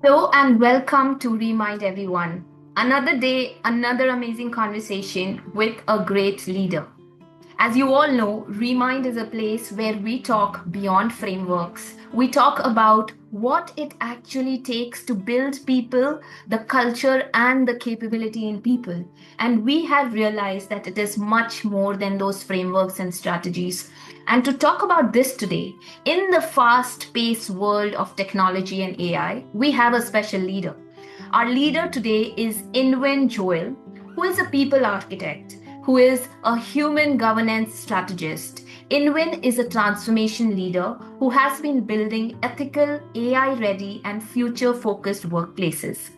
Hello and welcome to ReMIND, everyone. Another day, another amazing conversation with a great leader. As you all know, ReMIND is a place where we talk beyond frameworks. We talk about what it actually takes to build people, the culture, and the capability in people. And we have realized that it is much more than those frameworks and strategies. And to talk about this today, in the fast paced world of technology and AI, we have a special leader. Our leader today is Indwin Joel, who is a people architect, who is a human governance strategist. Inwin is a transformation leader who has been building ethical, AI ready, and future focused workplaces.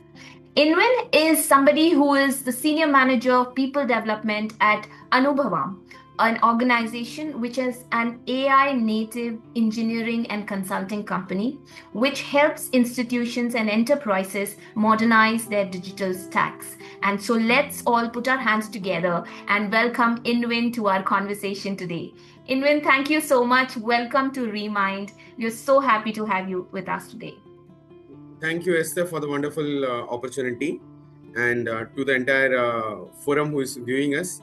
Inwin is somebody who is the senior manager of people development at Anubhavam, an organization which is an AI native engineering and consulting company which helps institutions and enterprises modernize their digital stacks. And so let's all put our hands together and welcome Inwin to our conversation today. Inwin, thank you so much. Welcome to ReMIND. We're so happy to have you with us today. Thank you, Esther, for the wonderful opportunity, and to the entire forum who is viewing us.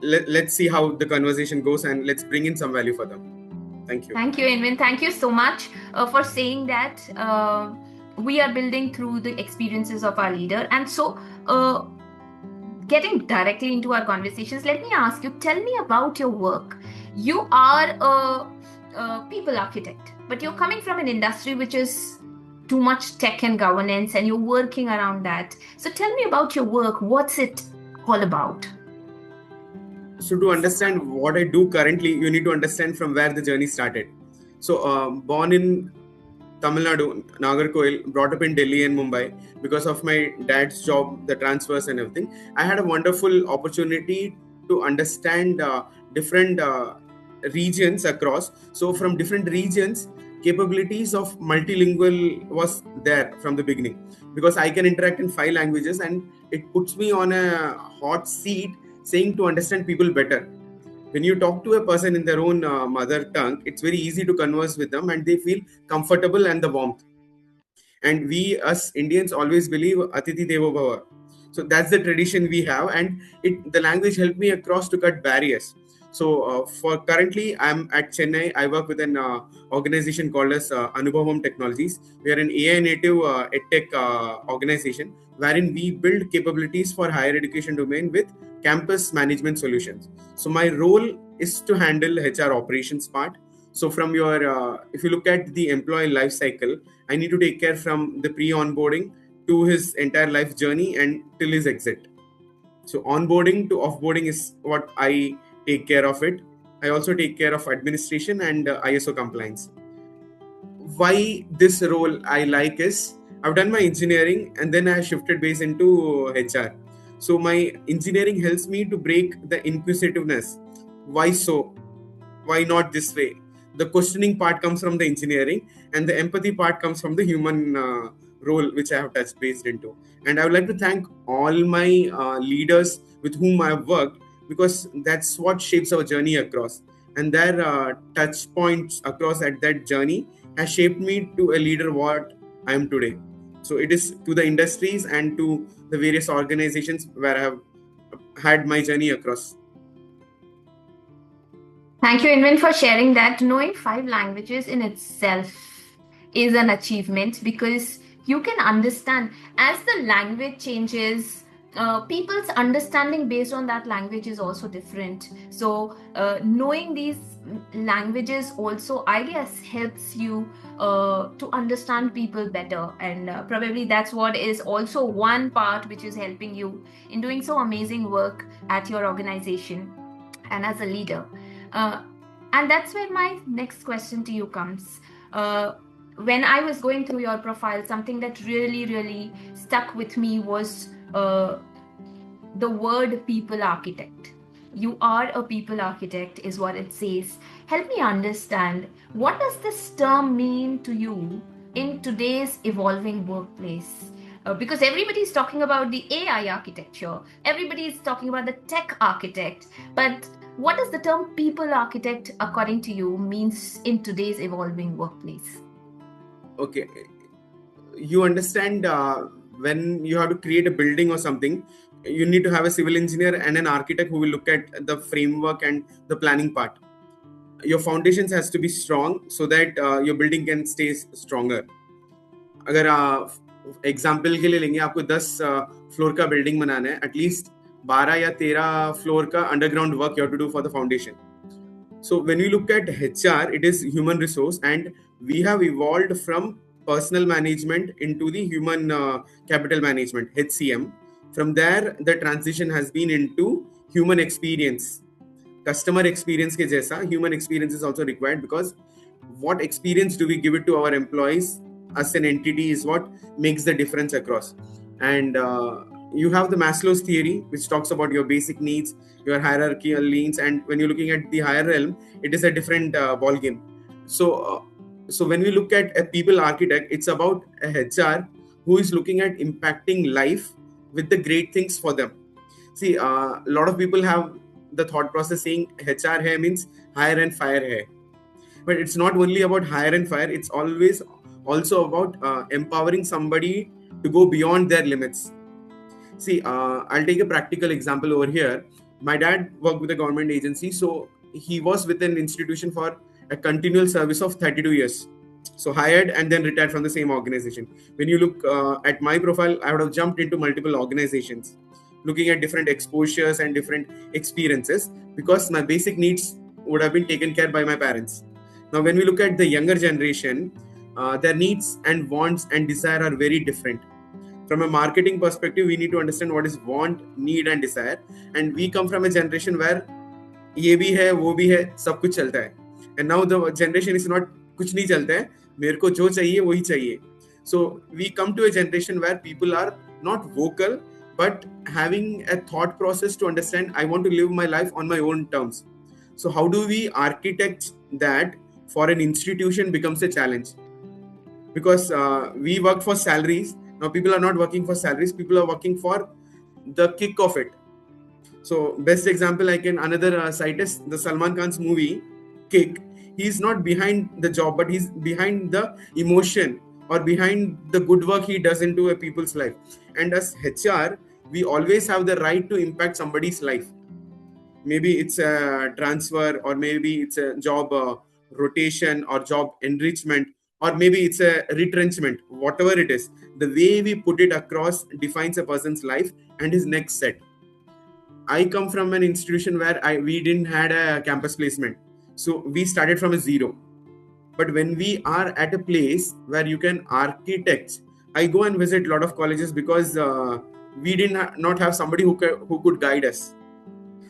Let's see how the conversation goes, and let's bring in some value for them. Thank you. Thank you, Inwin. Thank you so much for saying that we are building through the experiences of our leader. And so, getting directly into our conversations, let me ask you, tell me about your work. You are a people architect, but you're coming from an industry which is too much tech and governance, and you're working around that. So, tell me about your work. What's it all about? So, to understand what I do currently, you need to understand from where the journey started. So, born in Tamil Nadu, Nagarkoil, brought up in Delhi and Mumbai because of my dad's job, the transfers and everything. I had a wonderful opportunity to understand different regions across. So from different regions, capabilities of multilingual was there from the beginning because I can interact in 5 languages, and it puts me on a hot seat saying to understand people better. When you talk to a person in their own mother tongue, it's very easy to converse with them and they feel comfortable and the warmth. And we as Indians always believe Atiti Devo Bhava. So that's the tradition we have, and the language helped me across to cut barriers. So for currently, I'm at Chennai. I work with an organization called as Anubhavam Technologies. We are an AI native edtech organization wherein we build capabilities for higher education domain with campus management solutions. So my role is to handle HR operations part. So from your, if you look at the employee life cycle, I need to take care from the pre-onboarding to his entire life journey and till his exit. So onboarding to offboarding is what I take care of it. I also take care of administration and ISO compliance. Why this role I like is I've done my engineering and then I shifted base into HR. So my engineering helps me to break the inquisitiveness. Why so? Why not this way? The questioning part comes from the engineering, and the empathy part comes from the human role which I have touched based into. And I would like to thank all my leaders with whom I have worked, because that's what shapes our journey across, and their touch points across at that journey has shaped me to a leader what I am today. So it is to the industries and to the various organizations where I have had my journey across. Thank you, Inwin, for sharing that. Knowing 5 languages in itself is an achievement because you can understand as the language changes. People's understanding based on that language is also different. So, knowing these languages also, I guess, helps you to understand people better. And probably that's what is also one part which is helping you in doing so amazing work at your organization and as a leader. Uh, and that's where my next question to you comes. When I was going through your profile, something that really, really stuck with me was the word people architect. You are a people architect, is what it says. Help me understand, what does this term mean to you in today's evolving workplace? Because everybody is talking about the AI architecture, everybody is talking about the tech architect, but what does the term people architect, according to you, means in today's evolving workplace? Okay, you understand when you have to create a building or something, you need to have a civil engineer and an architect who will look at the framework and the planning part. Your foundations has to be strong so that your building can stay stronger. अगर example के लिए लेंगे, आपको 10 floor का building बनाना है, at least 12 या 13 floor का underground work you have to do for the foundation. So when we look at HR, it is human resource, and we have evolved from personal management into the human capital management, HCM. From there, the transition has been into human experience. Customer experience ke jaisa, human experience is also required, because what experience do we give it to our employees as an entity is what makes the difference across. And you have the Maslow's theory, which talks about your basic needs, your hierarchical needs, and when you're looking at the higher realm, it is a different ball game. So when we look at a people architect, it's about a HR who is looking at impacting life with the great things for them. See, a lot of people have the thought process saying HR hai means hire and fire hai. But it's not only about hire and fire, it's always also about empowering somebody to go beyond their limits. See, I'll take a practical example over here. My dad worked with a government agency, so he was with an institution for a continual service of 32 years. So hired and then retired from the same organization. When you look at my profile, I would have jumped into multiple organizations, looking at different exposures and different experiences, because my basic needs would have been taken care by my parents. Now, when we look at the younger generation, their needs and wants and desire are very different. From a marketing perspective, we need to understand what is want, need and desire. And we come from a generation where ये भी है, वो भी है, सब कुछ चलता है. And now the generation is not कुछ नहीं चलता है, मेरे को जो चाहिए वही चाहिए. So we come to a generation where people are not vocal, but having a thought process to understand, I want to live my life on my own terms. So how do we architect that for an institution becomes a challenge? Because we work for salaries. Now people are not working for salaries, people are working for the kick of it. So best example I can another cite is the Salman Khan's movie Kick. He's not behind the job, but he's behind the emotion or behind the good work he does into a people's life. And as HR, we always have the right to impact somebody's life. Maybe it's a transfer, or maybe it's a job rotation or job enrichment, or maybe it's a retrenchment. Whatever it is, the way we put it across defines a person's life and his next set. I come from an institution where we didn't had a campus placement, so we started from a zero. But when we are at a place where you can architect, I go and visit a lot of colleges because we didn't not have somebody who could guide us.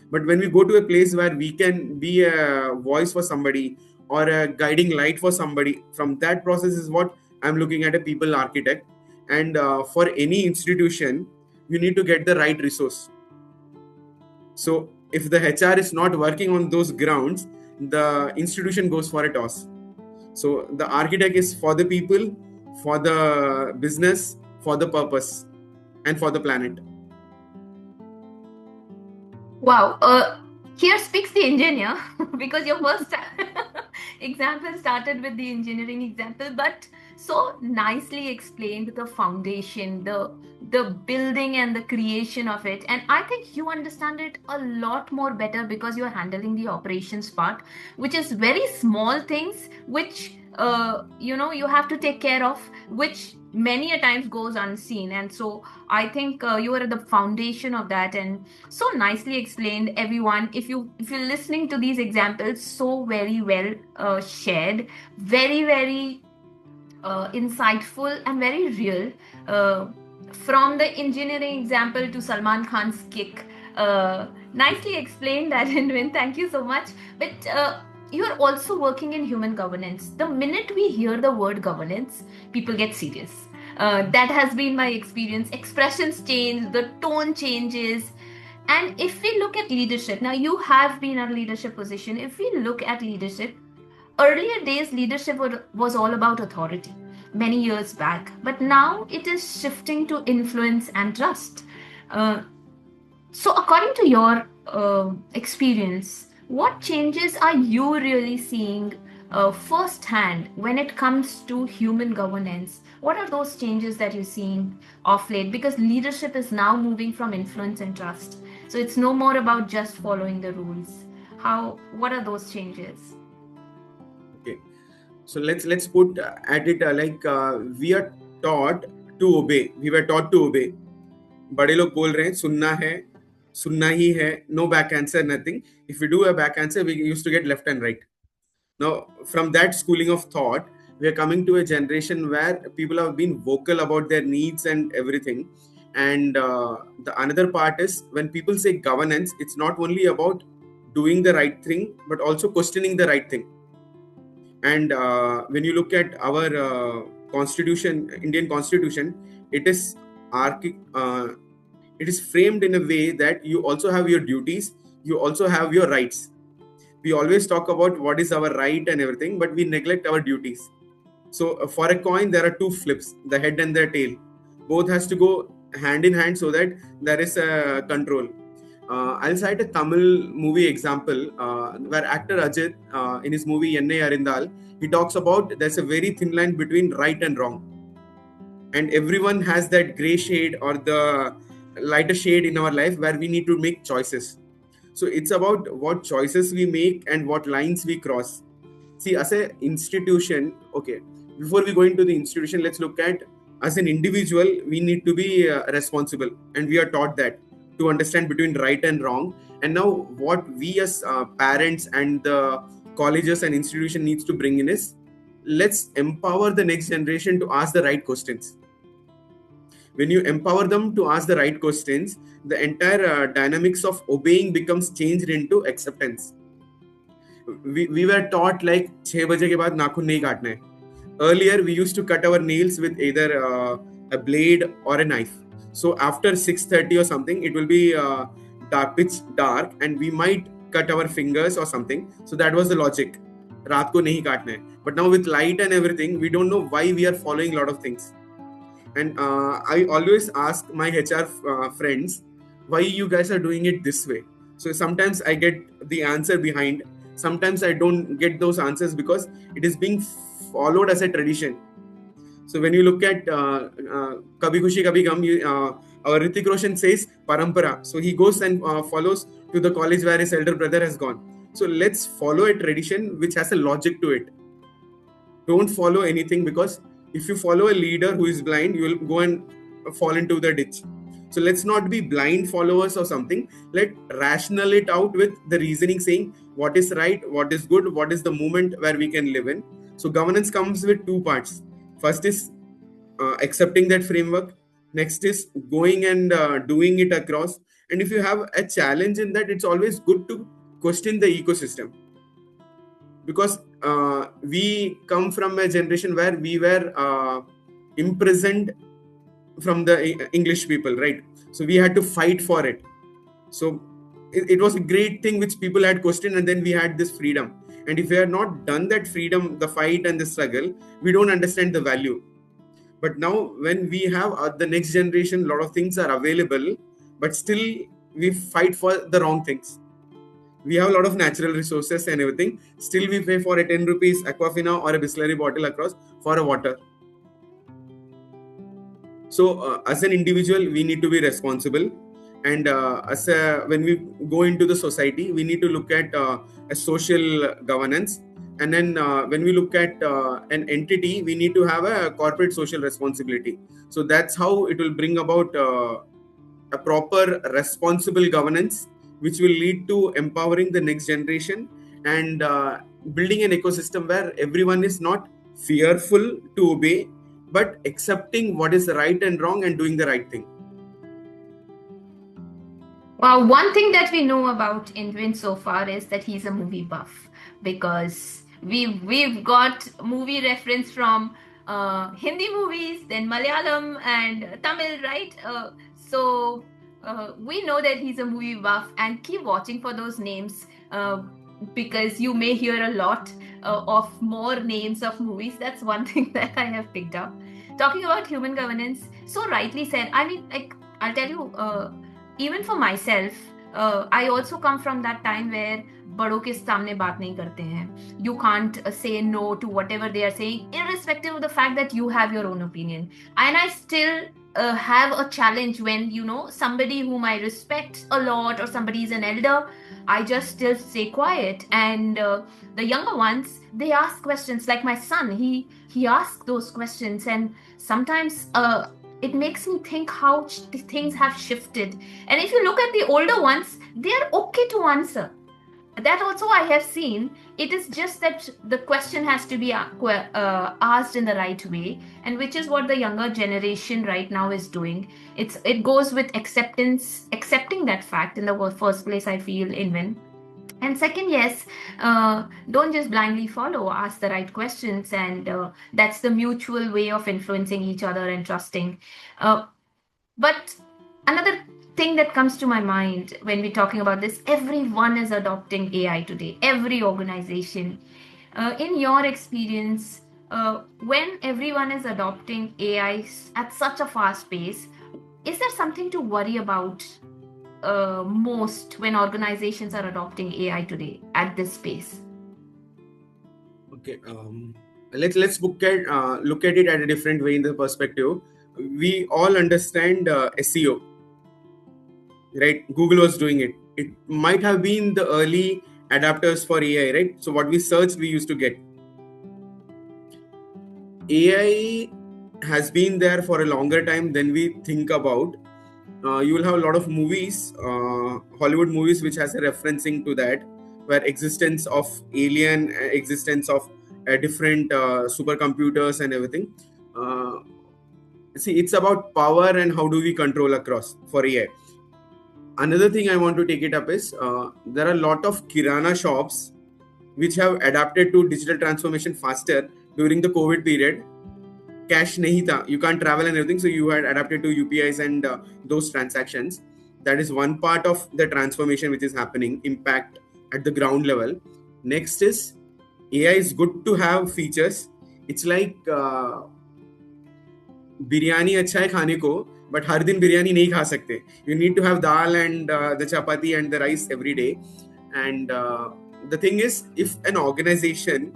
But when we go to a place where we can be a voice for somebody or a guiding light for somebody, from that process is what I'm looking at a people architect. And for any institution, you need to get the right resource. So if the HR is not working on those grounds, the institution goes for a toss. So the architect is for the people, for the business, for the purpose, and for the planet. Wow. Here speaks the engineer, because your first example started with the engineering example, but so nicely explained the foundation, the building and the creation of it. And I think you understand it a lot more better because you're handling the operations part, which is very small things, which you have to take care of, which many a times goes unseen. And so I think you are at the foundation of that, and so nicely explained. Everyone, if you're listening to these examples, so very well shared, very very insightful and very real, from the engineering example to Salman Khan's Kick. Nicely explained that, Indwin. Thank you so much. But you are also working in human governance. The minute we hear the word governance, people get serious. That has been my experience. Expressions change, the tone changes. And if we look at leadership, now you have been in a leadership position. If we look at leadership, earlier days, leadership was all about authority many years back. But now it is shifting to influence and trust. So according to your experience, what changes are you really seeing firsthand when it comes to human governance. What are those changes that you've seen of late? Because leadership is now moving from influence and trust. So it's no more about just following the rules. What are those changes? Okay, so let's put at it we are taught to obey. We were taught to obey. बड़े लोग बोल रहे हैं सुनना ही है, no back answer, nothing. If we do a back answer, we used to get left and right. Now, from that schooling of thought, we are coming to a generation where people have been vocal about their needs and everything. And the another part is when people say governance, it's not only about doing the right thing, but also questioning the right thing. And when you look at our constitution, Indian constitution, it is it is framed in a way that you also have your duties, you also have your rights. We always talk about what is our right and everything, but we neglect our duties. So for a coin, there are two flips, the head and the tail. Both has to go hand in hand so that there is a control. I'll cite a Tamil movie example where actor Ajit, in his movie Ennai Arindal, he talks about there's a very thin line between right and wrong. And everyone has that gray shade or the lighter shade in our life where we need to make choices. So it's about what choices we make and what lines we cross. See, as an institution, okay, before we go into the institution, let's look at as an individual, we need to be responsible. And we are taught that to understand between right and wrong. And now what we as parents and the colleges and institution needs to bring in is, let's empower the next generation to ask the right questions. When you empower them to ask the right questions, the entire dynamics of obeying becomes changed into acceptance. We were taught like 6 baje ke baad nakhun nahi kaatna hai. Earlier, we used to cut our nails with either a blade or a knife. So after 6:30 or something, it will be pitch dark, and we might cut our fingers or something. So that was the logic. रात को नहीं काटना है. But now with light and everything, we don't know why we are following a lot of things. And I always ask my HR friends, why you guys are doing it this way. So sometimes I get the answer behind. Sometimes I don't get those answers because it is being followed as a tradition. So when you look at Kabhi Khushi Kabhi Gum, our Hrithik Roshan says Parampara. So he goes and follows to the college where his elder brother has gone. So let's follow a tradition which has a logic to it. Don't follow anything, because if you follow a leader who is blind, you will go and fall into the ditch. So let's not be blind followers or something. Let rational it out with the reasoning, saying what is right, what is good, what is the moment where we can live in. So governance comes with two parts. First is accepting that framework. Next is going and doing it across. And if you have a challenge in that, it's always good to question the ecosystem. Because we come from a generation where we were imprisoned from the English people, right? So we had to fight for it. So it was a great thing which people had questioned, and then we had this freedom. And if we had not done that freedom, the fight and the struggle, we don't understand the value. But now when we have the next generation, a lot of things are available, but still we fight for the wrong things. We have a lot of natural resources and everything. Still we pay for a 10 rupees Aquafina or a Bisleri bottle across for a water. So as an individual, we need to be responsible. And when we go into the society, we need to look at a social governance. And then when we look at an entity, we need to have a corporate social responsibility. So that's how it will bring about a proper responsible governance, which will lead to empowering the next generation and building an ecosystem where everyone is not fearful to obey, but accepting what is right and wrong and doing the right thing. Well, one thing that we know about Indwin so far is that he's a movie buff, because we've got movie reference from Hindi movies, then Malayalam and Tamil, right? So we know that he's a movie buff, and keep watching for those names because you may hear a lot of more names of movies. That's one thing that I have picked up. Talking about human governance, so rightly said. I mean, like, I'll tell you, even for myself, I also come from that time where बड़ों के सामने बात नहीं करते हैं. You can't say no to whatever they are saying, irrespective of the fact that you have your own opinion. And I still have a challenge when, you know, somebody whom I respect a lot or somebody is an elder, I just still stay quiet. And the younger ones, they ask questions. Like my son, he asks those questions, and sometimes it makes me think how things have shifted. And if you look at the older ones, they are okay to answer. That also I have seen. It is just that the question has to be asked in the right way, and which is what the younger generation right now is doing. It goes with accepting that fact in the first place, I feel, Inwin. And second, yes, don't just blindly follow, ask the right questions, and that's the mutual way of influencing each other and trusting. But another thing that comes to my mind when we're talking about this, everyone is adopting AI today, every organization. In your experience, when everyone is adopting AI at such a fast pace, is there something to worry about most when organizations are adopting AI today at this pace? Okay, let's look at it at a different way in the perspective. We all understand SEO, right? Google was doing it. It might have been the early adapters for AI, right? So what we searched, we used to get. AI has been there for a longer time than we think about. You will have a lot of movies, Hollywood movies, which has a referencing to that, where existence of alien, existence of different supercomputers and everything. See, it's about power and how do we control across for AI. Another thing I want to take it up is there are a lot of kirana shops which have adapted to digital transformation faster during the COVID period. Cash nahi tha, you can't travel and everything, so you had adapted to UPIs and those transactions. That is one part of the transformation which is happening, impact at the ground level. Next is AI is good to have features. It's like biryani अच्छा है खाने को, but हर दिन बिरयानी नहीं खा सकते. You need to have dal and the chapati and the rice every day. And the thing is, if an organization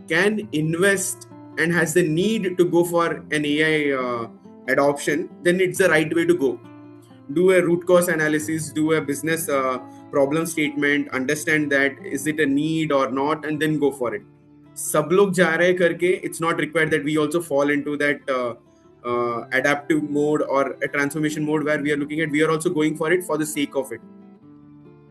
can invest and has the need to go for an AI adoption, then it's the right way to go. Do a root cause analysis, do a business problem statement, understand that is it a need or not, and then go for it. सब लोग जा रहे करके, it's not required that we also fall into that adaptive mode or a transformation mode where we are looking at, we are also going for it for the sake of it.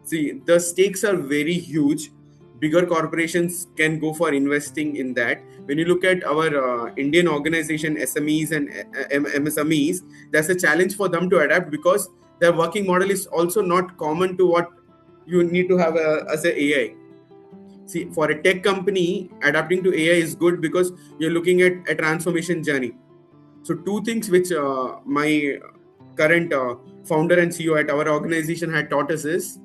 See, the stakes are very huge. Bigger corporations can go for investing in that. When you look at our Indian organization, SMEs and MSMEs, there's a challenge for them to adapt because their working model is also not common to what you need to have as an AI. See, for a tech company, adapting to AI is good because you're looking at a transformation journey. So two things which my current founder and CEO at our organization had taught us is,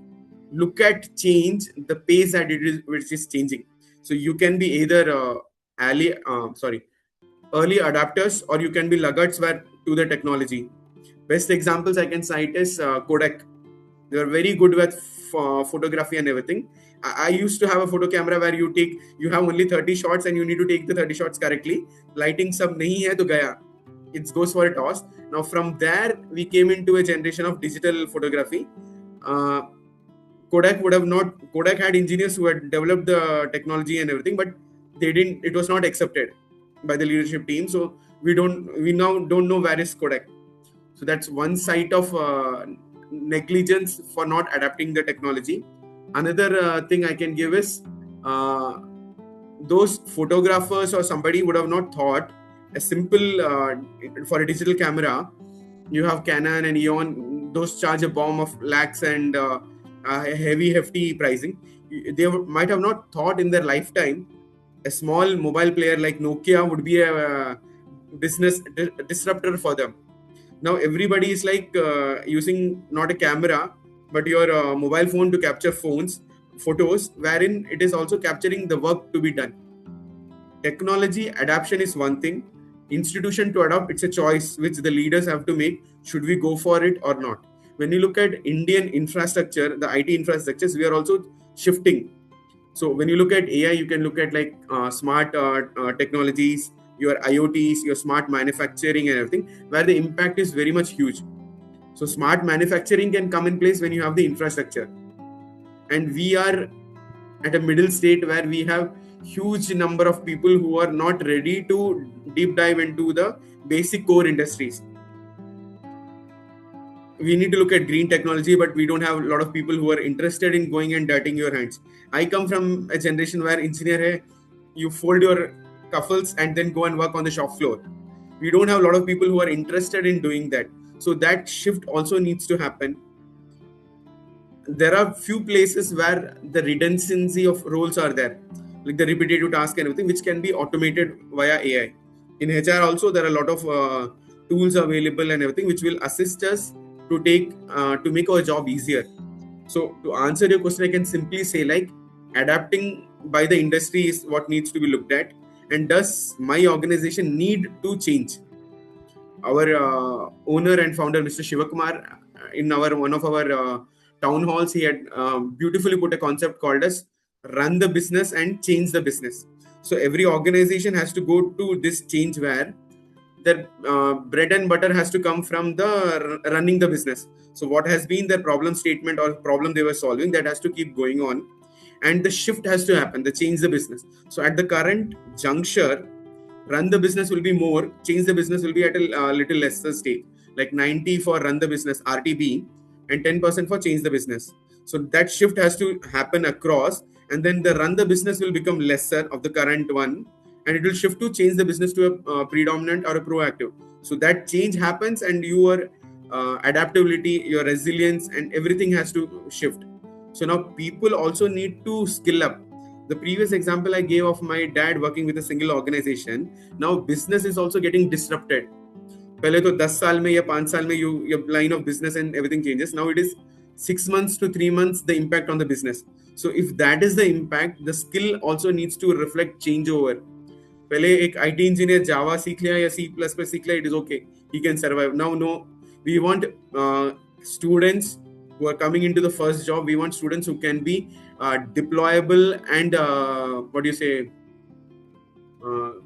look at change, the pace that it is which is changing. So you can be either early adapters, or you can be laggards to the technology. Best examples I can cite is Kodak. They are very good with photography and everything. I used to have a photo camera where you have only 30 shots and you need to take the 30 shots correctly. Lighting sab nahi hai to gaya. It goes for a toss. Now from there we came into a generation of digital photography. Kodak had engineers who had developed the technology and everything, but it was not accepted by the leadership team. So we now don't know where is Kodak. So that's one side of negligence for not adapting the technology. Another thing I can give is those photographers or somebody would have not thought a simple for a digital camera, you have Canon and Eon, those charge a bomb of lakhs and hefty pricing. They might have not thought in their lifetime a small mobile player like Nokia would be a business disruptor for them. Now everybody is like using not a camera but your mobile phone to capture photos, wherein it is also capturing the work to be done. Technology adaptation is one thing. Institution to adopt, it's a choice which the leaders have to make. Should we go for it or not? when you look at Indian infrastructure, the IT infrastructures, we are also shifting. So when you look at AI, you can look at like smart technologies, your IoTs, your smart manufacturing and everything, where the impact is very much huge. So smart manufacturing can come in place when you have the infrastructure. And we are at a middle state where we have huge number of people who are not ready to deep dive into the basic core industries. We need to look at green technology, but we don't have a lot of people who are interested in going and dirtying your hands. I come from a generation where engineer hai, you fold your cuffles and then go and work on the shop floor. We don't have a lot of people who are interested in doing that. So that shift also needs to happen. There are few places where the redundancy of roles are there, like the repetitive task and everything, which can be automated via AI. In HR also, there are a lot of tools available and everything, which will assist us to make our job easier. So to answer your question, I can simply say like adapting by the industry is what needs to be looked at. And does my organization need to change? Our owner and founder, Mr. Shivakumar, in one of our town halls, he had beautifully put a concept called as run the business and change the business. So every organization has to go to this change where their bread and butter has to come from the running the business. So what has been their problem statement or problem they were solving, that has to keep going on, and the shift has to happen, the change the business. So at the current juncture, run the business will be more, change the business will be at a little lesser stake, like 90 for run the business RTB and 10% for change the business. So that shift has to happen across, and then the run the business will become lesser of the current one, and it will shift to change the business to a predominant or a proactive. So that change happens, and your adaptability, your resilience, and everything has to shift. So now people also need to skill up. The previous example I gave of my dad working with a single organization, now business is also getting disrupted. पहले तो 10 साल में या 5 साल में your line of business and everything changes. Now it is 6 months to 3 months the impact on the business. So if that is the impact, the skill also needs to reflect changeover. पहले एक IT engineer Java सीख लिया या C++ सीख लिया, it is okay, he can survive. Now no, we want students who are coming into the first job. We want students who can be deployable and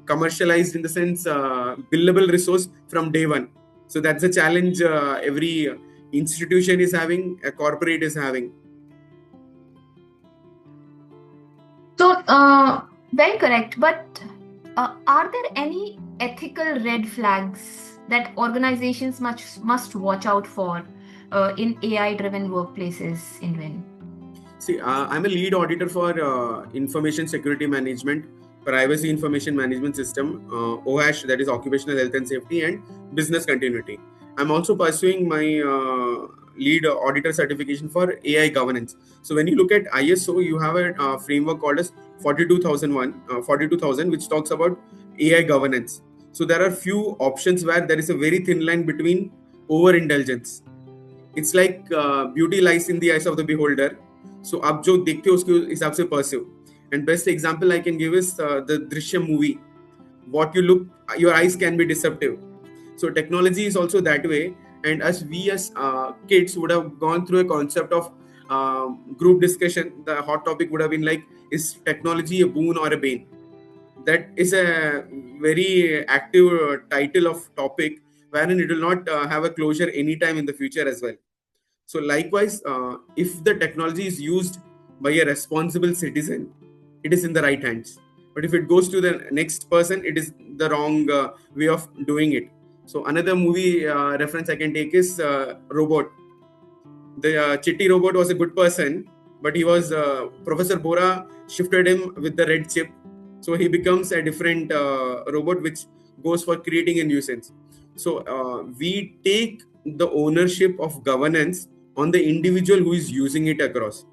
commercialized, in the sense billable resource from day one. So that's a challenge every institution is having, a corporate is having. So very correct, but are there any ethical red flags that organizations must watch out for in AI driven workplaces, Indwin? See, I'm a lead auditor for information security management, privacy information management system, OHASH, that is occupational health and safety, and business continuity. I'm also pursuing my lead auditor certification for AI governance. So when you look at ISO, you have a framework called as 42,000, which talks about AI governance. So there are few options where there is a very thin line between overindulgence. It's like beauty lies in the eyes of the beholder. So आप जो देखते हो उसके हिसाब से pursue. And best example I can give is the Drishyam movie. What you look, your eyes can be deceptive. So technology is also that way. And we as kids would have gone through a concept of group discussion. The hot topic would have been like, is technology a boon or a bane? That is a very active title of topic, wherein it will not have a closure anytime in the future as well. So likewise, if the technology is used by a responsible citizen, it is in the right hands. But if it goes to the next person, it is the wrong way of doing it. So another movie reference I can take is Robot. The Chitty robot was a good person, but he was Professor Bora shifted him with the red chip. So he becomes a different robot which goes for creating a nuisance. So we take the ownership of governance on the individual who is using it across.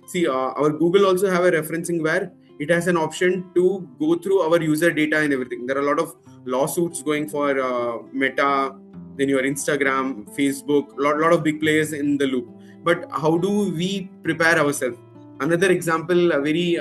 See, our Google also have a referencing where it has an option to go through our user data and everything. There are a lot of lawsuits going for Meta, then your Instagram, Facebook, lot of big players in the loop. But how do we prepare ourselves? Another example, a very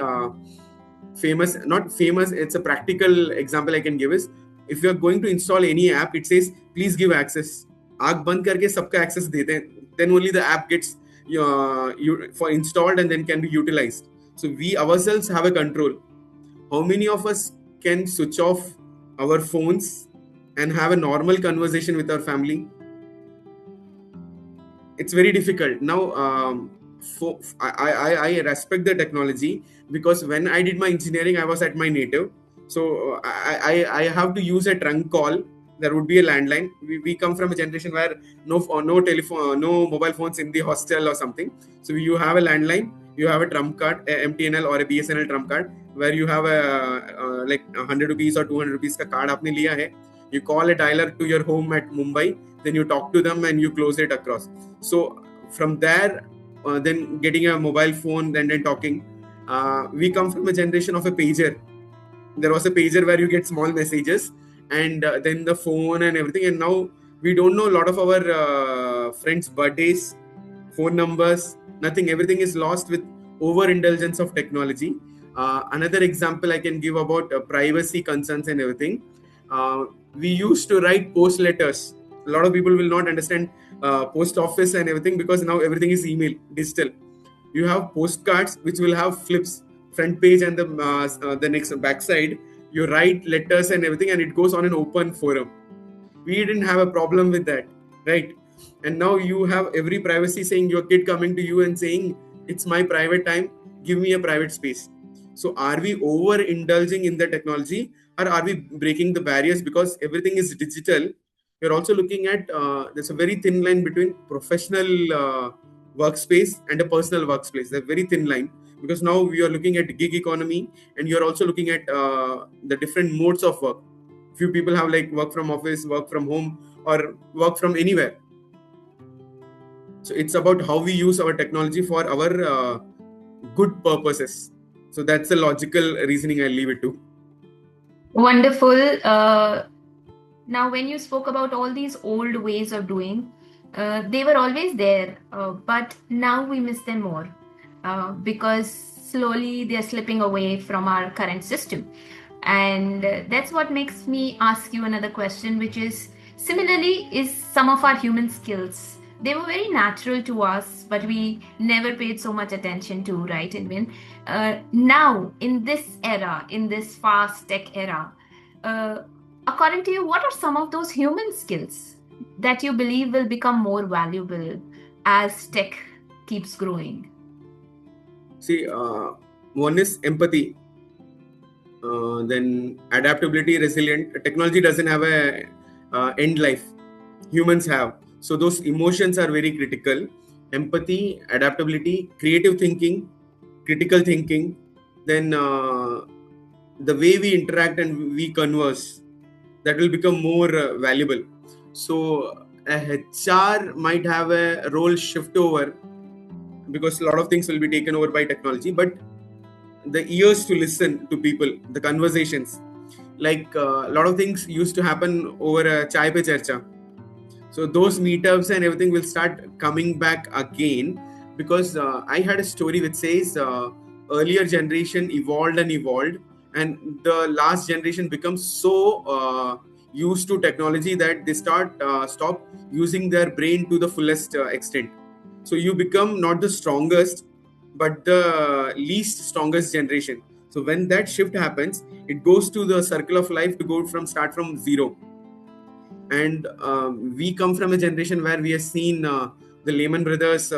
famous, not famous, it's a practical example I can give is, if you are going to install any app, it says, please give access. आँख बंद करके सबका access देते हैं. then only the app gets for installed and then can be utilized. So we ourselves have a control. How many of us can switch off our phones and have a normal conversation with our family? It's very difficult now. I respect the technology, because when I did my engineering, I was at my native, so I have to use a trunk call. There would be a landline. We come from a generation where no telephone, no mobile phones in the hostel or something. So you have a landline, you have a trump card, a MTNL or a BSNL trump card, where you have a like 100 rupees or 200 rupees ka card आपने लिया है. You call a dialer to your home at Mumbai, then you talk to them and you close it across. So from there, then getting a mobile phone and then talking. We come from a generation of a pager. There was a pager where you get small messages, and then the phone and everything. And now we don't know a lot of our friends' birthdays, phone numbers, nothing. Everything is lost with overindulgence of technology. Another example I can give about privacy concerns and everything. We used to write post letters. A lot of people will not understand post office and everything, because now everything is email, digital. You have postcards which will have flips, front page and the next backside. You write letters and everything, and it goes on an open forum. We didn't have a problem with that, right? And now you have every privacy saying your kid coming to you and saying, it's my private time, give me a private space. So are we over indulging in the technology, or are we breaking the barriers? Because everything is digital, you're also looking at there's a very thin line between professional workspace and a personal workspace. There's a very thin line, because now we are looking at gig economy, and you're also looking at the different modes of work. Few people have like work from office, work from home, or work from anywhere. So it's about how we use our technology for our good purposes. So that's the logical reasoning I leave it to. Wonderful. Now, when you spoke about all these old ways of doing, they were always there, but now we miss them more because slowly they're slipping away from our current system. And that's what makes me ask you another question, which is, similarly, is some of our human skills. They were very natural to us, but we never paid so much attention to, right, Indwin? Now, in this era, in this fast tech era, according to you, what are some of those human skills that you believe will become more valuable as tech keeps growing? See, one is empathy, then adaptability, resilient. Technology doesn't have a end life. Humans have. So those emotions are very critical. Empathy, adaptability, creative thinking, critical thinking, then the way we interact and we converse, that will become more valuable. So a HR might have a role shift over, because a lot of things will be taken over by technology, but the ears to listen to people, the conversations, like a lot of things used to happen over chai pe charcha. So those meetups and everything will start coming back again, because I had a story which says earlier generation evolved, and the last generation becomes so used to technology that they stop using their brain to the fullest extent. So you become not the strongest, but the least strongest generation. So when that shift happens, it goes to the circle of life to go start from zero. And we come from a generation where we have seen the Lehman Brothers,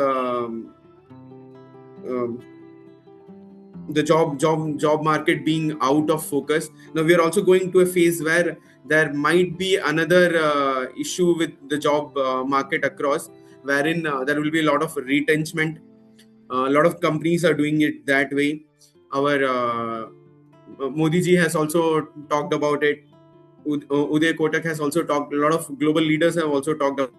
the job market being out of focus. Now we are also going to a phase where there might be another issue with the job market across, wherein there will be a lot of retrenchment. A lot of companies are doing it that way. Our Modi ji has also talked about it. Uday Kotak has also talked. A lot of global leaders have also talked about,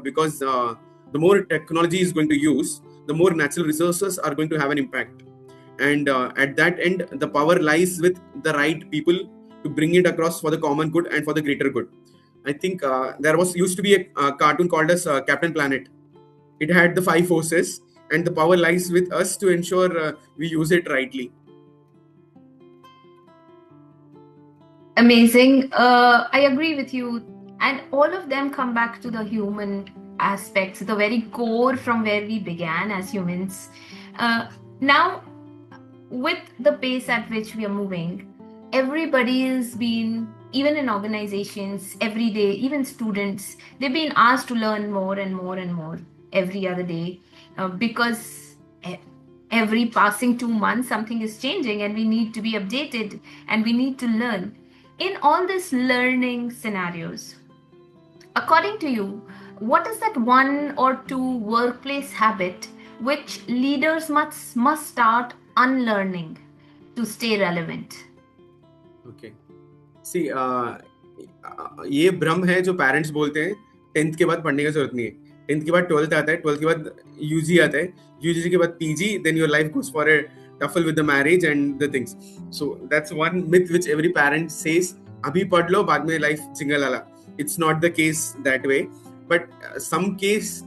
because the more technology is going to use, the more natural resources are going to have an impact. And at that end, the power lies with the right people to bring it across for the common good and for the greater good. I think there used to be a cartoon called as Captain Planet. It had the 5 forces, and the power lies with us to ensure we use it rightly. Amazing. I agree with you. And all of them come back to the human aspects, the very core from where we began as humans. Now, with the pace at which we are moving, everybody is being, even in organizations, every day, even students, they've been asked to learn more and more and more every other day, because every passing 2 months something is changing and we need to be updated and we need to learn. In all these learning scenarios, according to you, what is that one or two workplace habit which leaders must start unlearning to stay relevant? Okay. See, ये भ्रम है जो parents बोलते हैं 10th के बाद पढ़ने की जरूरत नहीं है. 10th के बाद 12th आता है, 12th के बाद यूजी आता है, यूजी के बाद PG, then your life goes for a tuffle with the marriage and the things. So that's one myth which every parent says, अभी पढ़ लो बाद में life single वाला. It's not the case that way, but some case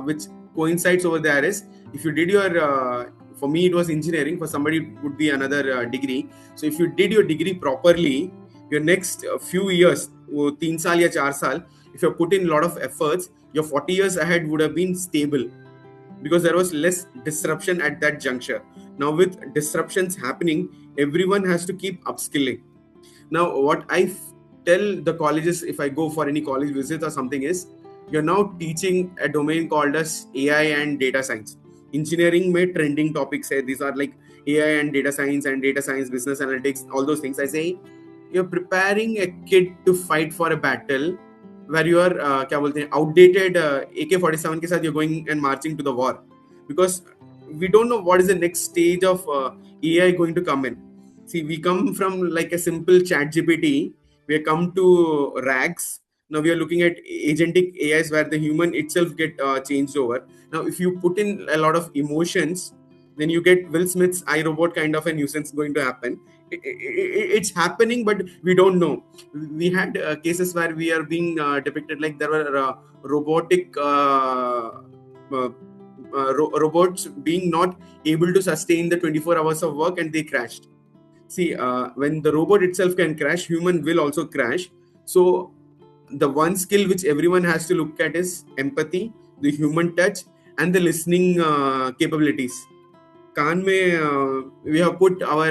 which coincides over there is, if you did your for me it was engineering, for somebody it would be another degree. So if you did your degree properly, your next few years, 3 साल या 4 साल, if you put in a lot of efforts, your 40 years ahead would have been stable, because there was less disruption at that juncture. Now with disruptions happening, everyone has to keep upskilling. Now what I tell the colleges, if I go for any college visit or something, is you're now teaching a domain called as AI and data science. Engineering में trending topics है, these are like AI and data science, business analytics, all those things. I say you're preparing a kid to fight for a battle where you are क्या बोलते हैं, outdated AK-47 के साथ you're going and marching to the war, because we don't know what is the next stage of AI going to come in. See, we come from like a simple chat GPT, we have come to RAGs. Now we are looking at agentic AIs where the human itself get changed over. Now if you put in a lot of emotions, then you get Will Smith's iRobot kind of a nuisance going to happen. It's happening, but we don't know. We had cases where we are being depicted like there were robotic robots being not able to sustain the 24 hours of work and they crashed. See, when the robot itself can crash, human will also crash. So the one skill which everyone has to look at is empathy, the human touch, and the listening capabilities. Kaan mein, we have put our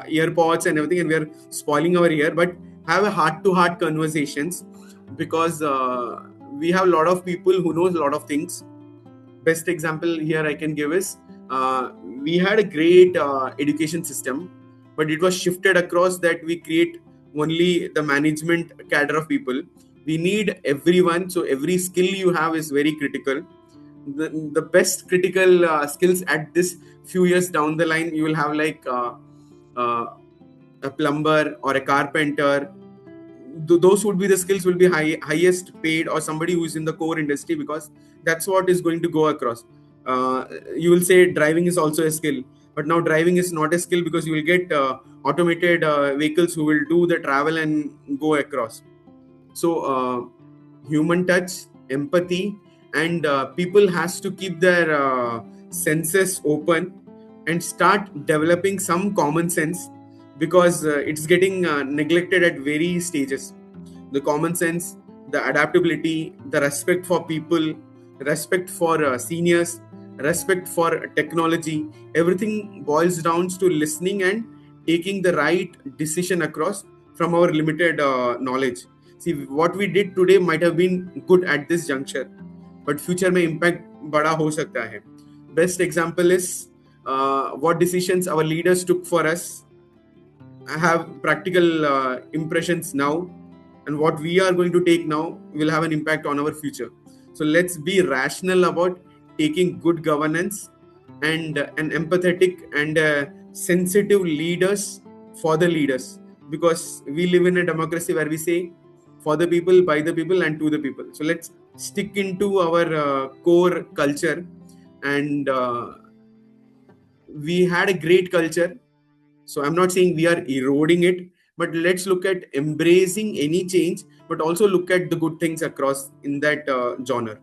earpods and everything, and we are spoiling our ear, but have a heart-to-heart conversations, because we have a lot of people who knows a lot of things. Best example here I can give is, we had a great education system, but it was shifted across that we create only the management cadre of people. We need everyone, so every skill you have is very critical. The best critical skills at this few years down the line, you will have like a plumber or a carpenter. Those would be the skills will be highest paid, or somebody who is in the core industry, because that's what is going to go across. You will say driving is also a skill, but now driving is not a skill, because you will get automated vehicles who will do the travel and go across. So human touch, empathy, and people has to keep their senses open and start developing some common sense, because it's getting neglected at various stages. The common sense, the adaptability, the respect for people, respect for seniors, respect for technology, everything boils down to listening and taking the right decision across from our limited knowledge. See, what we did today might have been good at this juncture, but future में impact बड़ा हो सकता है. Best example is what decisions our leaders took for us have practical impressions now, and what we are going to take now will have an impact on our future. So let's be rational about taking good governance and an empathetic and sensitive leaders for the leaders, because we live in a democracy where we say for the people, by the people, and to the people. So let's stick into our core culture, and we had a great culture. So I'm not saying we are eroding it, but let's look at embracing any change, but also look at the good things across in that genre.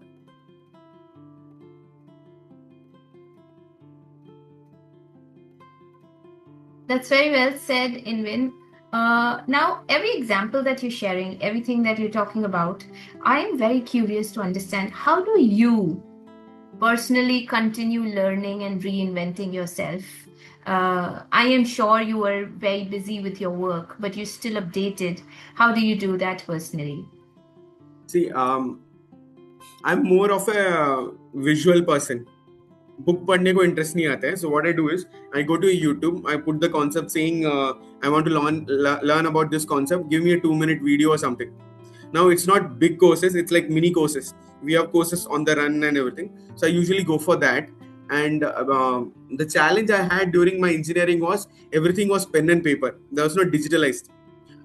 That's very well said, Indwin. Now, every example that you're sharing, everything that you're talking about, I am very curious to understand how do you personally continue learning and reinventing yourself? I am sure you are very busy with your work, but you're still updated. How do you do that personally? See, I'm more of a visual person. Book पढ़ने को interest नहीं आता है. So what I do is I go to YouTube, I put the concept saying I want to learn about this concept, give me a 2-minute video or something. Now it's not big courses, it's like mini courses. We have courses on the run and everything, so I usually go for that. And the challenge I had during my engineering was everything was pen and paper, there was not digitalized.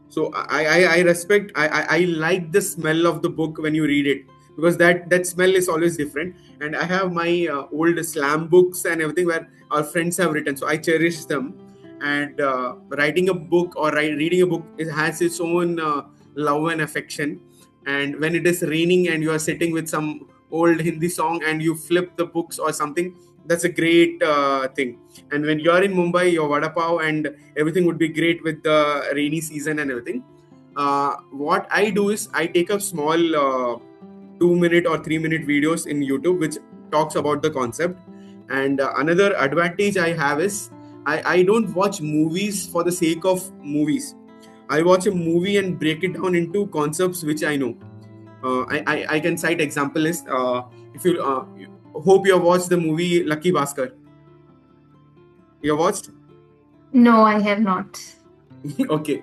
So I respect, I like the smell of the book when you read it, because that smell is always different. And I have my old slam books and everything where our friends have written, so I cherish them. And writing a book or reading a book, it has its own love and affection. And when it is raining and you are sitting with some old Hindi song and you flip the books or something, that's a great thing. And when you're in Mumbai, your vada pav and everything would be great with the rainy season and everything. What I do is I take a small 2-minute or 3-minute videos in YouTube which talks about the concept. And another advantage I have is I don't watch movies for the sake of movies. I watch a movie and break it down into concepts which I know. I can cite example is if you hope you have watched the movie Lucky Bhaskar. You have watched? No, I have not. Okay.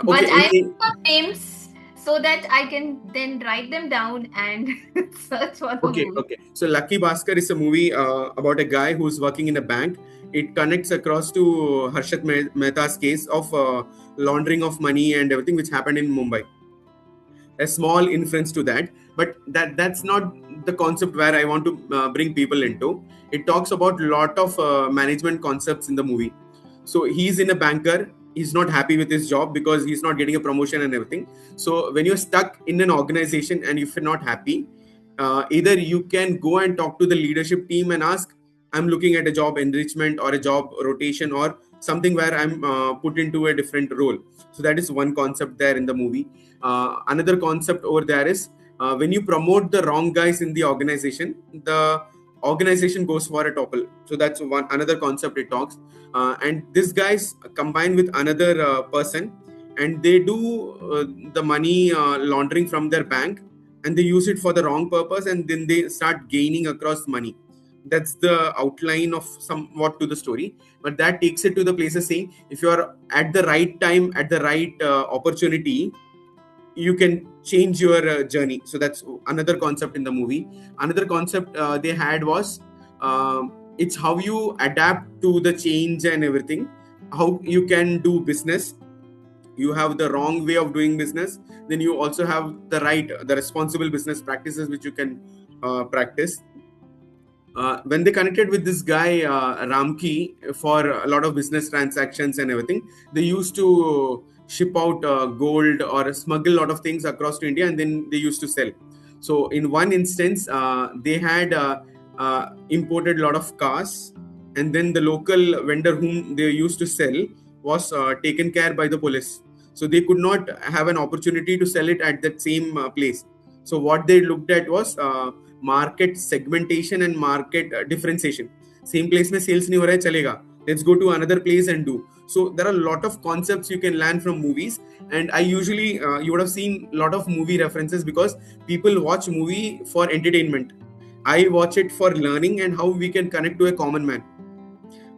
But Okay. I have some names so that I can then write them down and search for the movie. Okay. So Lucky Bhaskar is a movie about a guy who's working in a bank. It connects across to Harshat Mehta's case of laundering of money and everything which happened in Mumbai. A small inference to that, but that's not the concept where I want to bring people into. It talks about lot of management concepts in the movie. So he's in a banker, he's not happy with his job because he's not getting a promotion and everything. So when you're stuck in an organization and if you're not happy, either you can go and talk to the leadership team and ask, I'm looking at a job enrichment or a job rotation or something where I'm put into a different role. So that is one concept there in the movie. Another concept over there is when you promote the wrong guys in the organization, the organization goes for a topple. So that's one another concept it talks. And these guys combine with another person and they do the money laundering from their bank, and they use it for the wrong purpose, and then they start gaining across money. That's the outline of somewhat to the story, but that takes it to the places saying if you are at the right time at the right opportunity, you can change your journey. So that's another concept in the movie. Another concept they had was it's how you adapt to the change and everything, how you can do business. You have the wrong way of doing business, then you also have the responsible business practices which you can practice. When they connected with this guy Ramki for a lot of business transactions and everything, they used to ship out gold or smuggle a lot of things across to India, and then they used to sell. So in one instance, they had imported a lot of cars, and then the local vendor whom they used to sell was taken care by the police. So they could not have an opportunity to sell it at that same place. So what they looked at was market segmentation and market differentiation. Same place में sales नहीं हो रहा है, चलेगा, let's go to another place and do. So there are a lot of concepts you can learn from movies, and I usually you would have seen a lot of movie references because people watch movie for entertainment. I watch it for learning and how we can connect to a common man.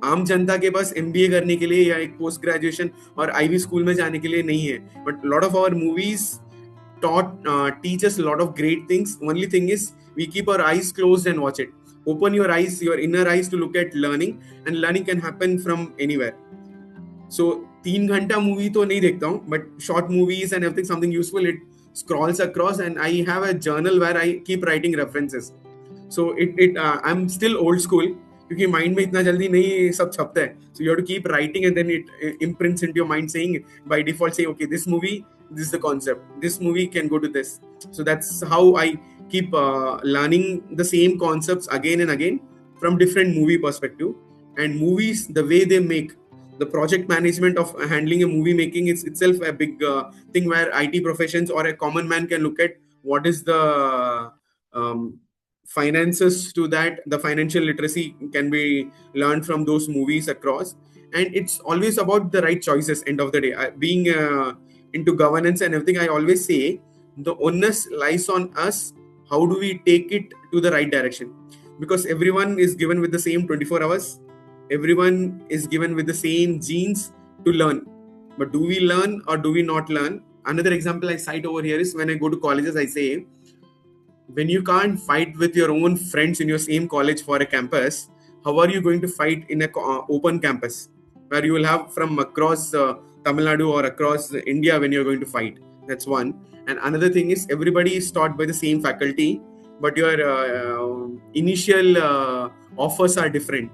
आम जनता के पास MBA करने के लिए या एक post graduation और Ivy school में जाने के लिए नहीं है, but lot of our movies teach us a lot of great things. Only thing is we keep our eyes closed and watch it. Open your eyes, your inner eyes, to look at learning, and learning can happen from anywhere. So 3 घंटा movie तो नहीं देखता हूँ, but short movies and everything, something useful, it scrolls across, and I have a journal where I keep writing references. So I'm still old school क्योंकि mind में इतना जल्दी नहीं सब छपता है. So you have to keep writing, and then it imprints into your mind saying by default saying, okay, this movie, this is the concept, this movie can go to this. So that's how I keep learning the same concepts again and again from different movie perspective. And movies, the way they make, the project management of handling a movie making is itself a big thing where IT professions or a common man can look at what is the finances to that. The financial literacy can be learned from those movies across, and it's always about the right choices. End of the day, being into governance and everything, I always say the onus lies on us. How do we take it to the right direction? Because everyone is given with the same 24 hours, everyone is given with the same genes to learn, but do we learn or do we not learn? Another example I cite over here is when I go to colleges, I say, when you can't fight with your own friends in your same college for a campus, how are you going to fight in a open campus where you will have from across Tamil Nadu or across India when you're going to fight? That's one. And another thing is everybody is taught by the same faculty, but your initial offers are different.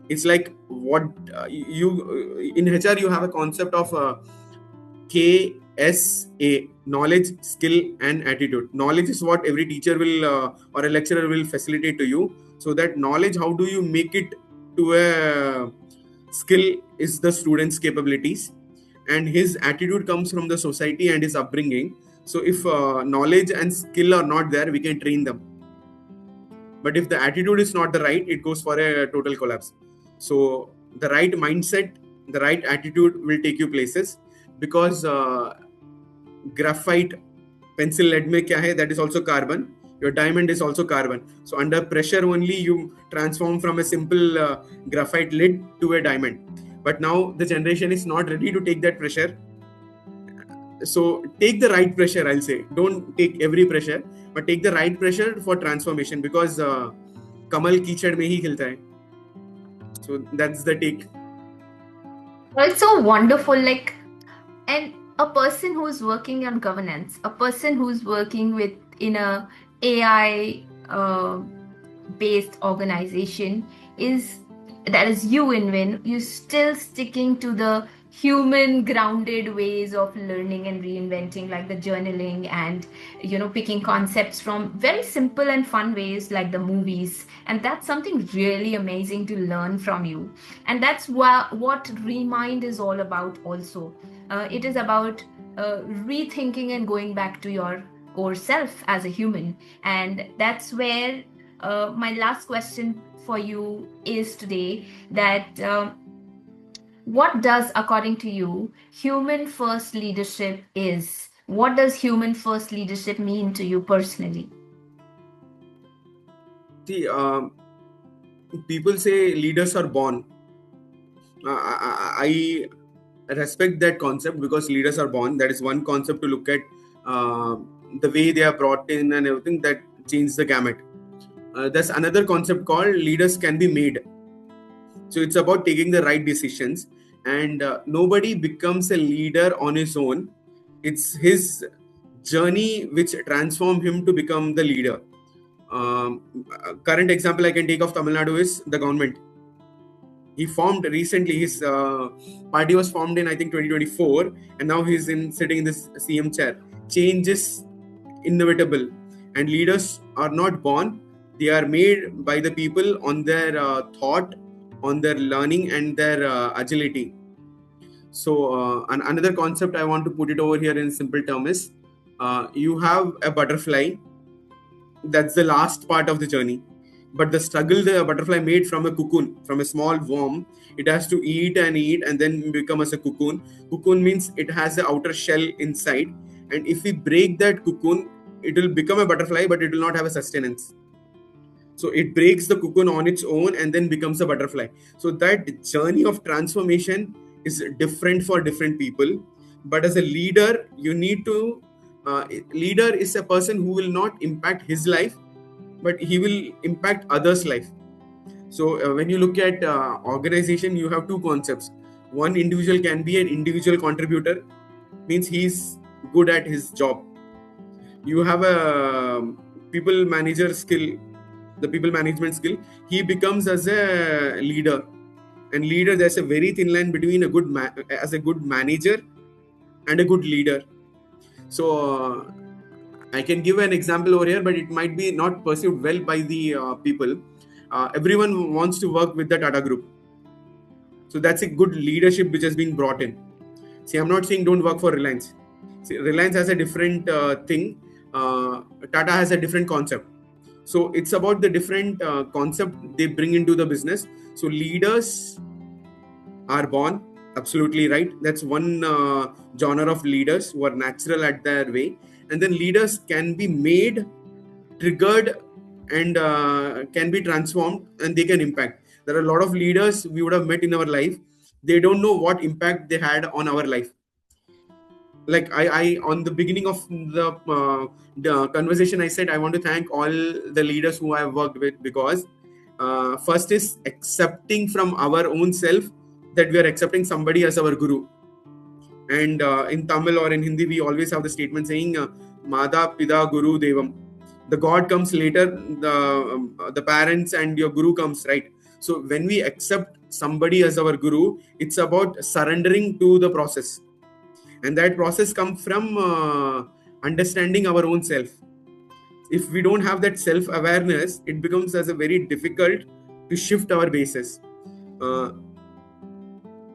It's like what you in HR you have a concept of KSA, knowledge, skill, and attitude. Knowledge is what every teacher will or a lecturer will facilitate to you. So that knowledge, how do you make it to a skill, is the student's capabilities, and his attitude comes from the society and his upbringing. So if knowledge and skill are not there, we can train them. But if the attitude is not the right, it goes for a total collapse. So the right mindset, the right attitude will take you places. Because graphite pencil lead mein kya hai, that is also carbon. Your diamond is also carbon. So under pressure only you transform from a simple graphite lead to a diamond. But now the generation is not ready to take that pressure. So take the right pressure, I'll say. Don't take every pressure, but take the right pressure for transformation, because kamal kichad mein hi khilta hai. So that's the take. It's so wonderful. Like, and a person who's working on governance, a person who's working with in a AI based organization, is that is you, Indwin. You're still sticking to the human grounded ways of learning and reinventing, like the journaling and picking concepts from very simple and fun ways like the movies. And that's something really amazing to learn from you. And that's what ReMIND is all about also. It is about rethinking and going back to your core self as a human. And that's where my last question for you is today, that what does, according to you, human first leadership is? What does human first leadership mean to you personally? See, people say leaders are born. I respect that concept, because leaders are born. That is one concept to look at. The way they are brought in and everything, that changes the gamut. There's another concept called leaders can be made. So it's about taking the right decisions, and nobody becomes a leader on his own. It's his journey which transforms him to become the leader. Current example I can take of Tamil Nadu is the government. He formed recently, his party was formed in I think 2024, and now he's sitting in this CM chair. Change is inevitable, and leaders are not born. They are made by the people on their thought, on their learning, and their agility. So another concept I want to put it over here in simple term is, you have a butterfly. That's the last part of the journey. But the struggle the butterfly made from a cocoon, from a small worm, it has to eat and then become as a cocoon. Cocoon means it has an outer shell inside, and if we break that cocoon, it will become a butterfly, but it will not have a sustenance. So it breaks the cocoon on its own and then becomes a butterfly. So that journey of transformation is different for different people. But as a leader, you need to leader is a person who will not impact his life, but he will impact others' life. So when you look at organization, you have two concepts. One individual can be an individual contributor, means he's good at his job. You have a people manager skill, the people management skill. He becomes as a leader, and leader, there's a very thin line between a good as a good manager and a good leader. So I can give an example over here, but it might be not perceived well by the people. Everyone wants to work with the Tata Group. So that's a good leadership which has been brought in. See, I'm not saying don't work for Reliance. See, Reliance has a different thing. Tata has a different concept. So it's about the different concept they bring into the business. So leaders are born, absolutely right. That's one genre of leaders who are natural at their way. And then leaders can be made, triggered, and can be transformed, and they can impact. There are a lot of leaders we would have met in our life. They don't know what impact they had on our life. Like I on the beginning of the conversation, I said I want to thank all the leaders who I have worked with, because first is accepting from our own self that we are accepting somebody as our guru. And in Tamil or in Hindi, we always have the statement saying Mada Pida Guru Devam. The God comes later, the parents and your guru comes, right? So when we accept somebody as our guru, it's about surrendering to the process. And that process comes from understanding our own self. If we don't have that self-awareness, it becomes as a very difficult to shift our bases.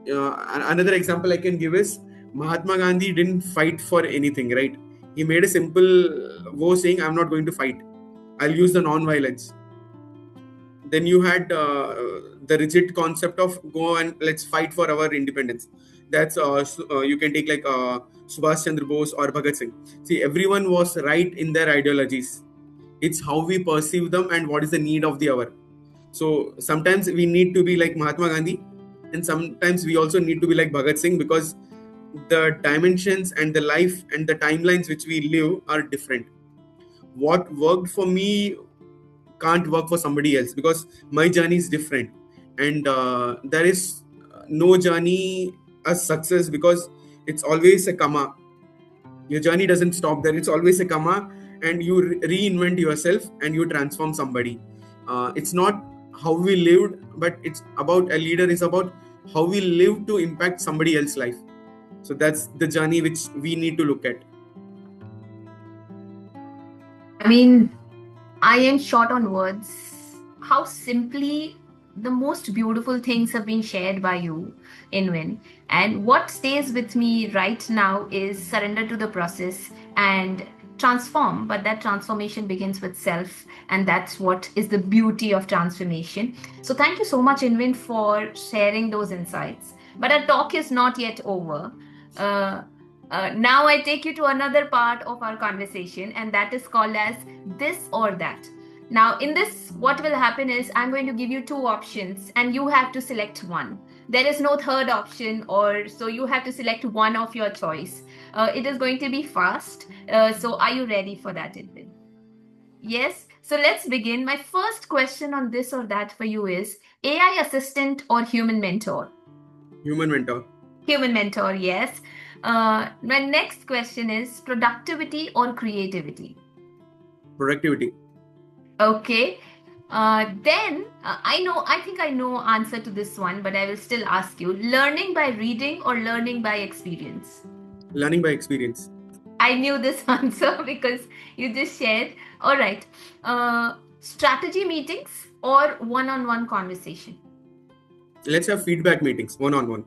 Another example I can give is Mahatma Gandhi didn't fight for anything, right? He made a simple vow saying, I'm not going to fight. I'll use the non-violence. Then you had the rigid concept of go and let's fight for our independence. That's you can take like Subhash Chandra Bose or Bhagat Singh. See, everyone was right in their ideologies. It's how we perceive them and what is the need of the hour. So sometimes we need to be like Mahatma Gandhi, and sometimes we also need to be like Bhagat Singh, because the dimensions and the life and the timelines which we live are different. What worked for me can't work for somebody else, because my journey is different. And there is no journey as success, because it's always a comma. Your journey doesn't stop there. It's always a comma, and you reinvent yourself and you transform somebody. It's not how we lived, but it's about a leader is about how we live to impact somebody else's life. So that's the journey which we need to look at. I mean, I am short on words. How simply the most beautiful things have been shared by you, Indwin. And what stays with me right now is surrender to the process and transform. But that transformation begins with self, and that's what is the beauty of transformation. So thank you so much, Indwin, for sharing those insights. But our talk is not yet over. Now I take you to another part of our conversation, and that is called as this or that. Now, in this, what will happen is I'm going to give you two options, and you have to select one. There is no third option, or so you have to select one of your choice. It is going to be fast. So, are you ready for that, Indwin? Yes. So let's begin. My first question on this or that for you is AI assistant or human mentor? Human mentor. Human mentor, yes. My next question is productivity or creativity? Productivity. Okay. Then I think I know answer to this one, but I will still ask you: learning by reading or learning by experience? Learning by experience. I knew this answer because you just shared. All right. Strategy meetings or one-on-one conversation? Let's have feedback meetings, one-on-one.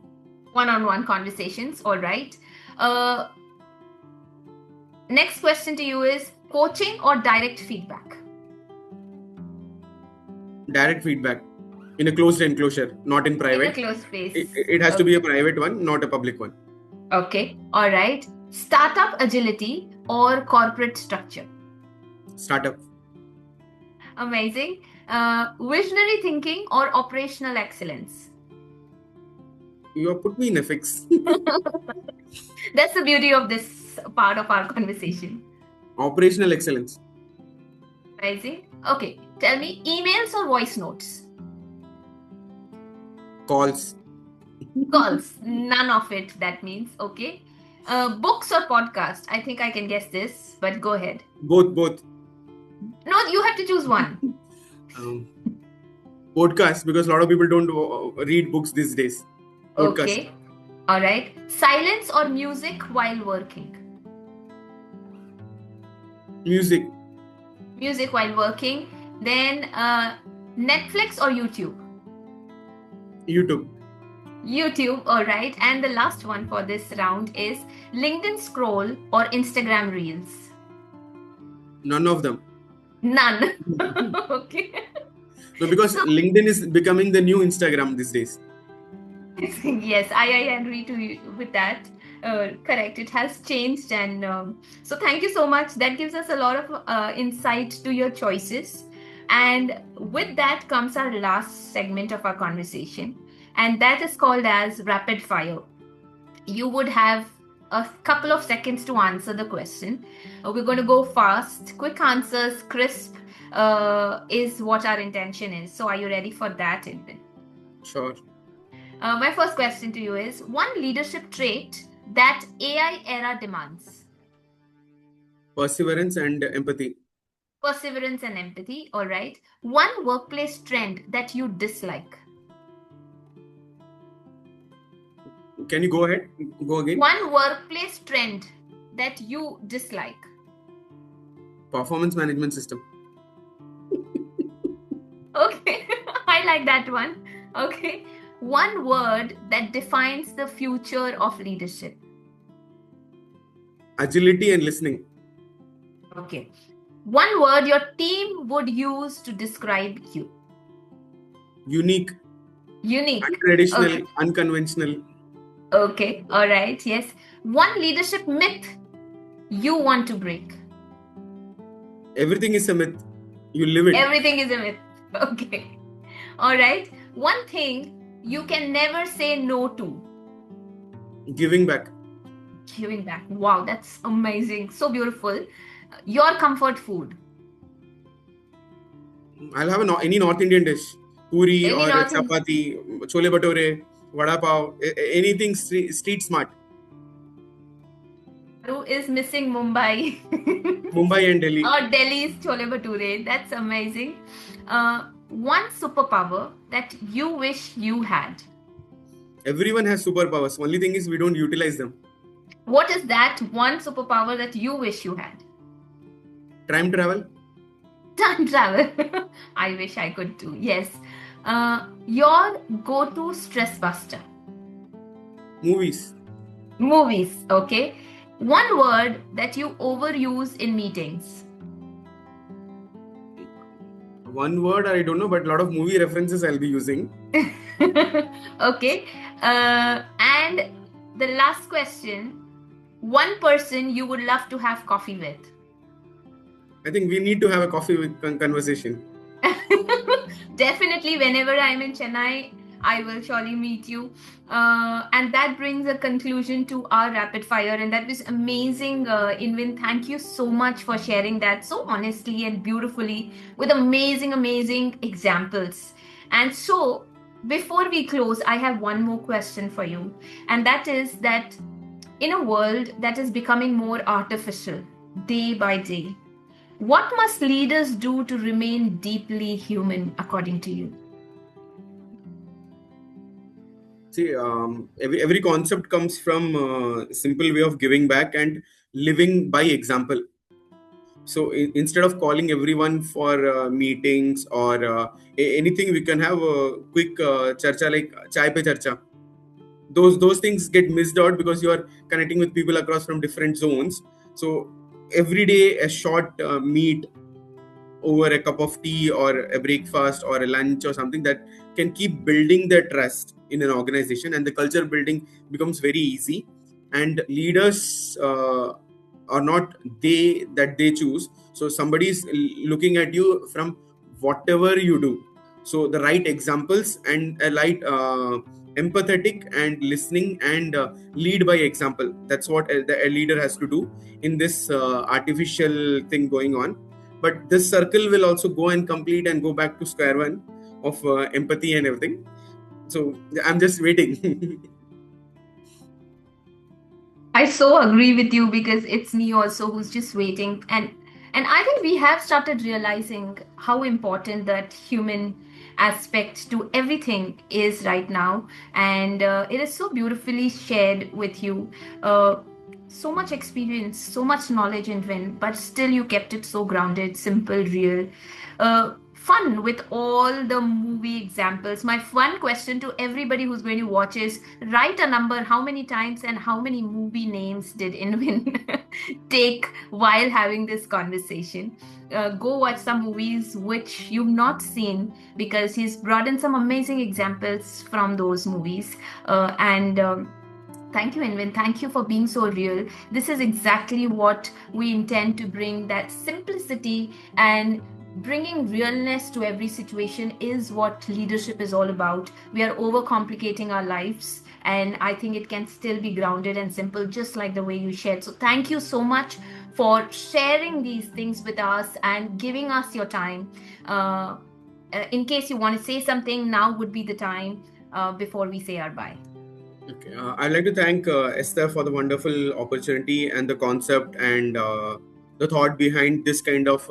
One-on-one conversations. All right. Next question to you is coaching or direct feedback? Direct feedback in a closed enclosure, not in private. In a closed space. It has to be a private one, not a public one. Okay. All right. Startup agility or corporate structure? Startup. Amazing. Visionary thinking or operational excellence? You have put me in a fix. That's the beauty of this part of our conversation. Operational excellence. Amazing. Okay. Tell me, emails or voice notes? Calls. Calls. None of it, that means. Okay. Books or podcast? I think I can guess this, but go ahead. Both. No, you have to choose one. Podcast, because a lot of people don't read books these days. Podcast. Okay. All right. Silence or music while working? Music. Music while working. Then Netflix or YouTube? YouTube. YouTube, all right. And the last one for this round is LinkedIn scroll or Instagram reels. None of them. None. Okay. No, because So LinkedIn is becoming the new Instagram these days. yes, I agree to you with that. Correct. It has changed, and so thank you so much. That gives us a lot of insight to your choices. And with that comes our last segment of our conversation, and that is called as rapid fire. You would have a couple of seconds to answer the question. We're going to go fast. Quick answers, crisp, is what our intention is. So, are you ready for that, Indwin? Sure. My first question to you is one leadership trait that AI era demands. Perseverance and empathy. Perseverance and empathy, all right. One workplace trend that you dislike. Can you go ahead? Go again. One workplace trend that you dislike. Performance management system. Okay, I like that one. Okay, one word that defines the future of leadership. Agility and listening. Okay, one word your team would use to describe you. Unique. Unique. Untraditional. Okay. Unconventional. Okay, all right, yes. One leadership myth you want to break. Everything is a myth. You live it. Everything is a myth. Okay, all right. One thing you can never say no to. Giving back. Giving back. Wow, that's amazing. So beautiful. Your comfort food. I'll have any North Indian dish. Puri Any or North chapati, chole bhature, vada pav, anything street smart. Who is missing Mumbai? Mumbai and Delhi. Or Delhi's chole bhature. That's amazing. One superpower that you wish you had. Everyone has superpowers. Only thing is we don't utilize them. What is that one superpower that you wish you had? Time travel. Time travel. I wish I could too. Yes. Your go-to stress buster. Movies. Movies. Okay. One word that you overuse in meetings. One word I don't know, but a lot of movie references I'll be using. Okay. And the last question, one person you would love to have coffee with. I think we need to have a coffee with conversation. Definitely, whenever I'm in Chennai, I will surely meet you. And that brings a conclusion to our rapid fire. And that was amazing, Indwin. Thank you so much for sharing that so honestly and beautifully with amazing, amazing examples. And so, before we close, I have one more question for you. And that is that in a world that is becoming more artificial day by day, what must leaders do to remain deeply human, according to you? See, every concept comes from a simple way of giving back and living by example. So instead of calling everyone for meetings or anything, we can have a quick charcha like chai pe charcha. Those things get missed out because you are connecting with people across from different zones. So every day a short meet over a cup of tea or a breakfast or a lunch or something that can keep building the trust in an organization, and the culture building becomes very easy. And leaders are not they choose. So somebody is looking at you from whatever you do. So the right examples and a light empathetic and listening and lead by example. That's what a leader has to do in this artificial thing going on. But this circle will also go and complete and go back to square one of empathy and everything. So I'm just waiting. I so agree with you because it's me also who's just waiting, and I think we have started realizing how important that human aspect to everything is right now, and it is so beautifully shared with you. So much experience, so much knowledge in Win, but still you kept it so grounded, simple, real. fun with all the movie examples. My fun question to everybody who's going to watch is write a number. How many times and how many movie names did Indwin take while having this conversation? Go watch some movies which you've not seen, because he's brought in some amazing examples from those movies. And Thank you, Indwin. Thank you for being so real. This is exactly what we intend to bring, that simplicity, and bringing realness to every situation is what leadership is all about. We are overcomplicating our lives, and I think it can still be grounded and simple, just like the way you shared. So, thank you so much for sharing these things with us and giving us your time. In case you want to say something, now would be the time before we say our bye. Okay, I'd like to thank Esther for the wonderful opportunity and the concept and the thought behind this kind of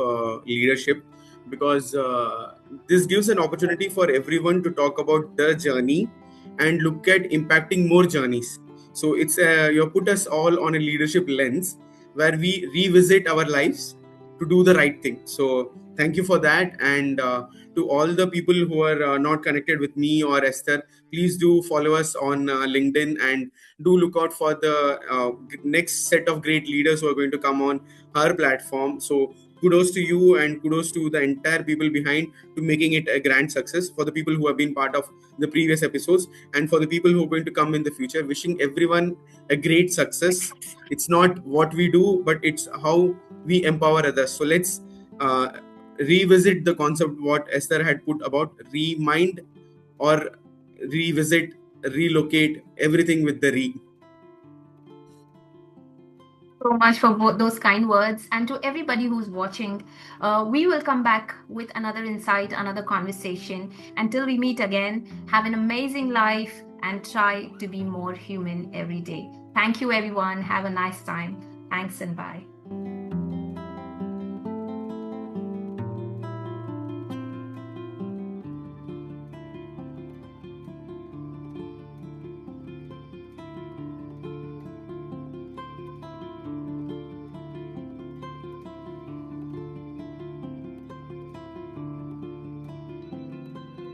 leadership, because this gives an opportunity for everyone to talk about their journey and look at impacting more journeys. So it's you put us all on a leadership lens where we revisit our lives to do the right thing. So thank you for that, and to all the people who are not connected with me or Esther, please do follow us on LinkedIn, and do look out for the next set of great leaders who are going to come on her platform. So kudos to you, and kudos to the entire people behind to making it a grand success, for the people who have been part of the previous episodes and for the people who are going to come in the future. Wishing everyone a great success. It's not what we do, but it's how we empower others. So let's revisit the concept what Esther had put about remind, or revisit, relocate, everything with the re. So much for both those kind words. And to everybody who's watching, we will come back with another insight, another conversation. Until we meet again, have an amazing life and try to be more human every day. Thank you, everyone. Have a nice time. Thanks and bye.